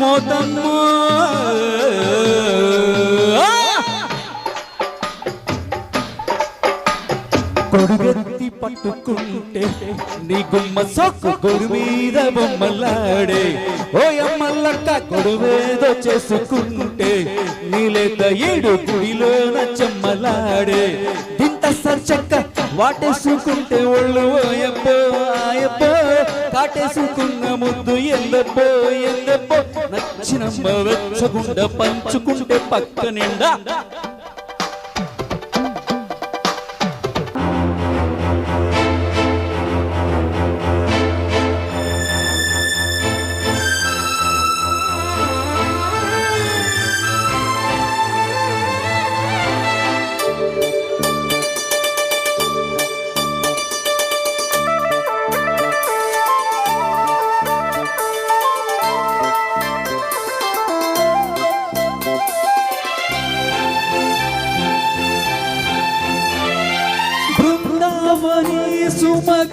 మోతమ్మో కొడుగెత్తి పట్టుకుంటే నీ గుమ్మ సొక్కు కొడు మీద బొమ్మలాడే ఓ అమ్మల్లక్క కొడువేదో చేసుకుంటే నీలేత ఏడు గుడిలోన చెమ్మలాడే ఇంత సర్చక్క వాటేసుకుంటే ఒళ్ళు ఓయబ్బో ఆయబ్బో కాటేసుకున్న ముద్దు ఎల్లబ్బో ఎల్లబ్బో నచ్చినమ్మ వెచ్చగుండ పంచుకుంటే పక్క నిండా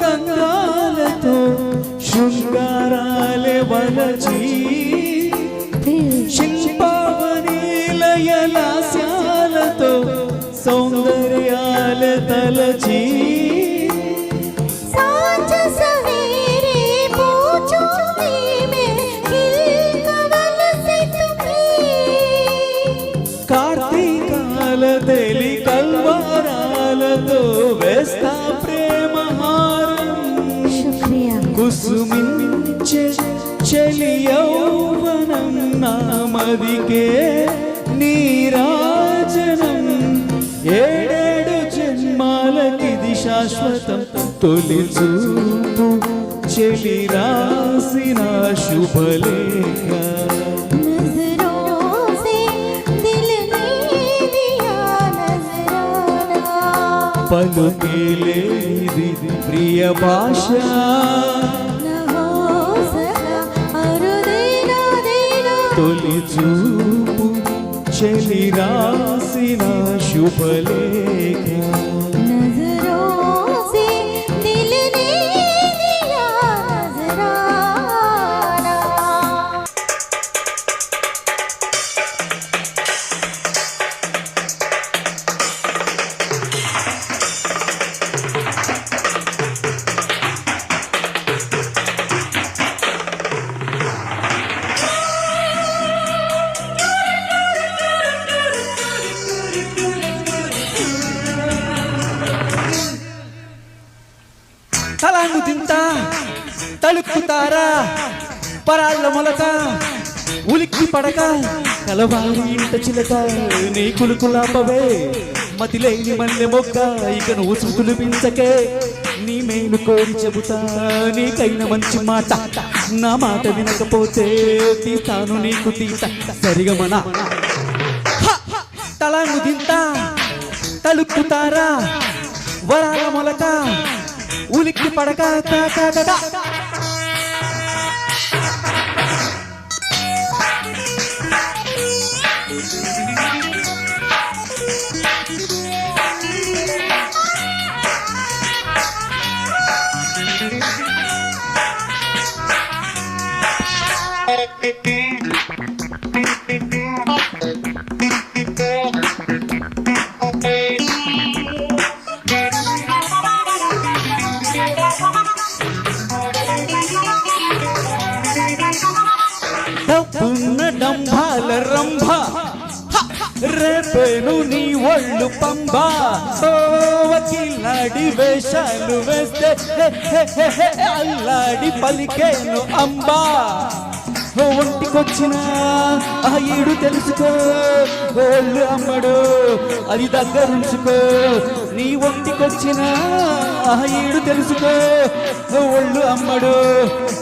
సుమగంధాలతో శృంగారాలే వలచి శిల్పావని లయలాస్యాలతో సౌందర్యాల తలచి కార్తీకాల తెలి కల్వారాలతో వేస్తా కుసుమించే చలి యౌవనం నామదికే నీరాజనం ఏడేడు జన్మాలకిది శాశ్వతం తొలి చూపు చలి రాసిన శుభలేఖ పలుకేలేది ప్రియ భాష తొలి చూపు చలి రాసిన శుభలేఖ తలాంగు తింటా తలుక్కుతారా పరాళ్ళ మొలక ఉలిక్కి పడక కలవారి ఇంట చిలక నీ కులుకులాపవే మతిలేని మల్లె మొగ్గ ఇక నువ్వు సుతులు పించకే నీ మేలు కోరి చెబుతా నీకైన మంచి మాట నా మాట వినకపోతే తీస్తాను నీకు తీత సరిగమన తలాంగు తింటా తలుక్కుతారా వరాల మొలక ఉలిక్కి పడక డంభాల రంభ రేపేను నీ ఒళ్ళు పంబ వకిలాడి వేషాలు వేస్తే అల్లాడి పలికేను అంబా ఒంటికొచ్చిన ఆ ఈడు తెలుసుకో ఒళ్ళు అమ్మడు అది దగ్గరుంచుకో నీ ఒంటికొచ్చిన ఆ ఈడు తెలుసుకో ఒళ్ళు అమ్మడు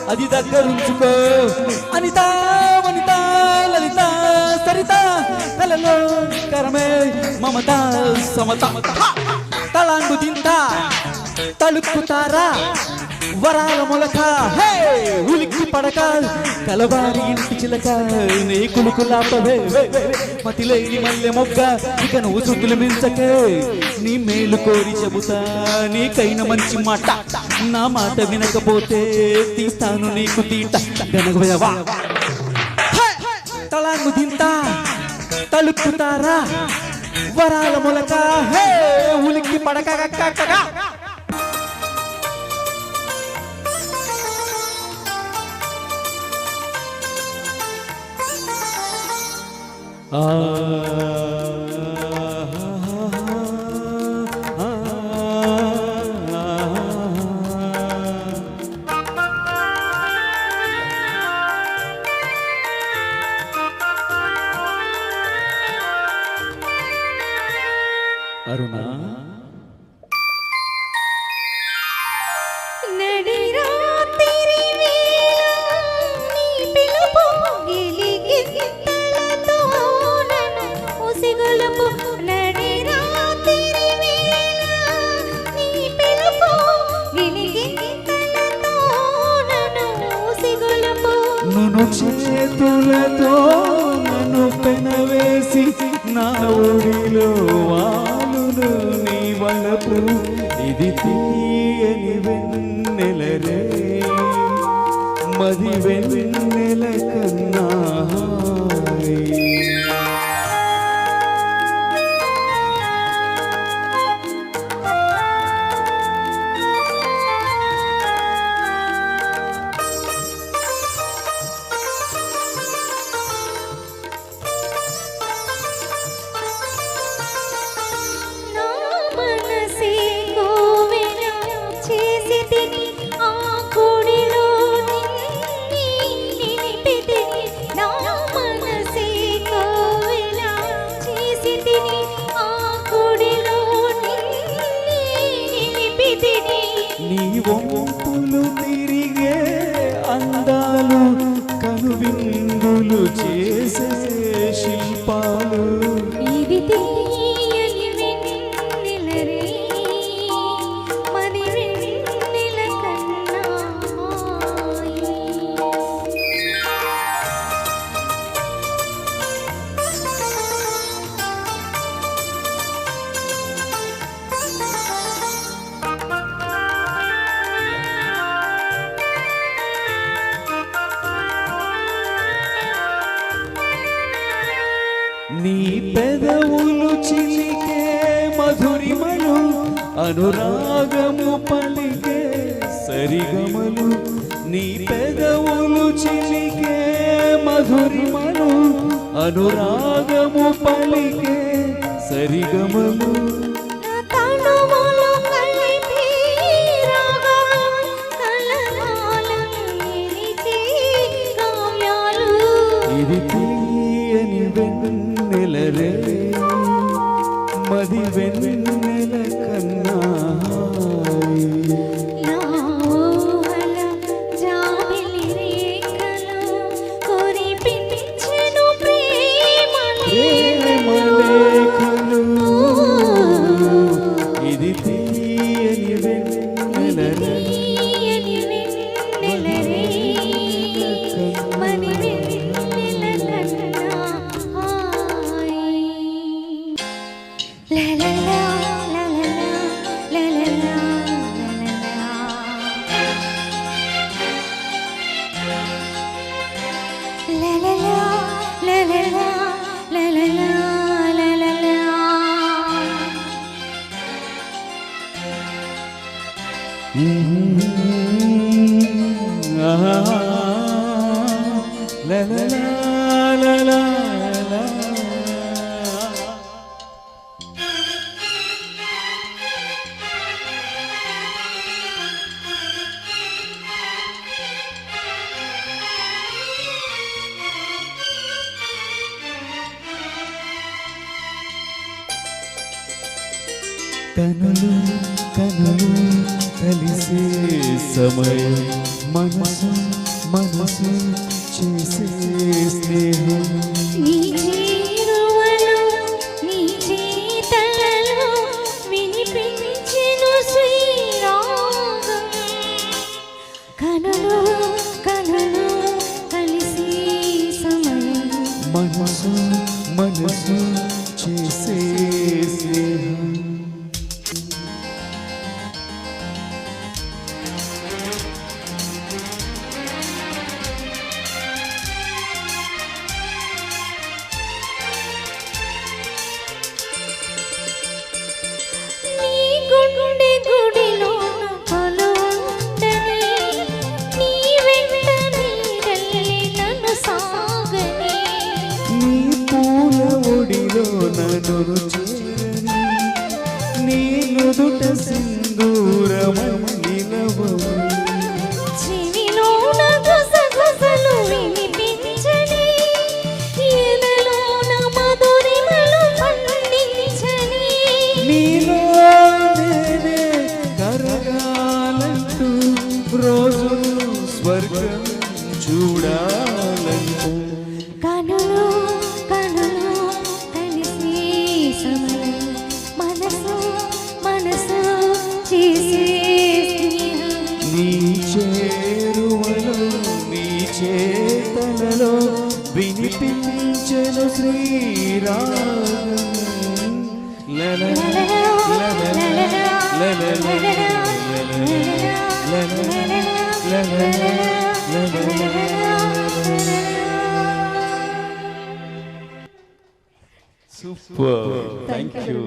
అది దగ్గరుంచుకో అనిత వనిత లలిత సరిత తలలో కరమే మమత సమత తలాంగు తింటా తలుక్కుతారా వరాల మొలక ఉలిక్కి పడక కలవారి ఇంటి చిలక నీ కులుకులాపవే మతిలేని మల్లె మొగ్గ ఇక నువ్వు సుతులు మించకే నీ మేలు కోరి చెబుతా నీకైన మంచి మాట నా మాట వినకపోతే తీస్తాను నీకు తీట గనగవయవా పలుకుతారా వరాల మొలక హే ఉలికి పడక అరుణా నన్ను చేతులతో నన్ను పెనవేసి నా ఒడిలో వాలును నీ వలపు ఇది తీయని వెన్నెలరే మది వెన్నెల కన్నా నీ వంపులు తిరిగే అందాలు కనువిందులు చేసే శిల్పాలు ఇది తీయని వెన్నెలరే మరి వెన్నెల కన్నా నీ పెదవులు చిలికే మధురిమలు అనురాగము పలికే సరిగమలు నీ పెదవులు చిలికే మధురిమలు అనురాగము పలికే సరిగమలు ఇది తీయని వెన్నెలరే మది వెన్నెల కన్నా ప్రేమలేఖలు ఇది తీయని వెన్నెలరే కనులు కనులు కలిసే సమయం మనసు మనసు చేసే స్నేహం నీ చేరువలో నీ చేతలలో వినిపించెను శ్రీరాగం కనులు కనులు కలిసే సమయం మనసు మనసు చేసే స్నేహం సాగని నీ పూల ఒడిలో నన్ను చేరని నీ నుదుట సింధూరమై నిలవని చెవిలోన గుసగుసలు వినిపించని ఎదలోన మధురిమలు పండించని నీలో నేనే కరగాలంటూ రోజు స్వర్గం చూడాలంటూ కనులు కనులు కలిసి సమయం మనసు మనసు చేసే స్నేహం నీ చేరువలో నీ చేతలలో వినిపించెను శ్రీరాగం లల సూపర్ థ్యాంక్ యూ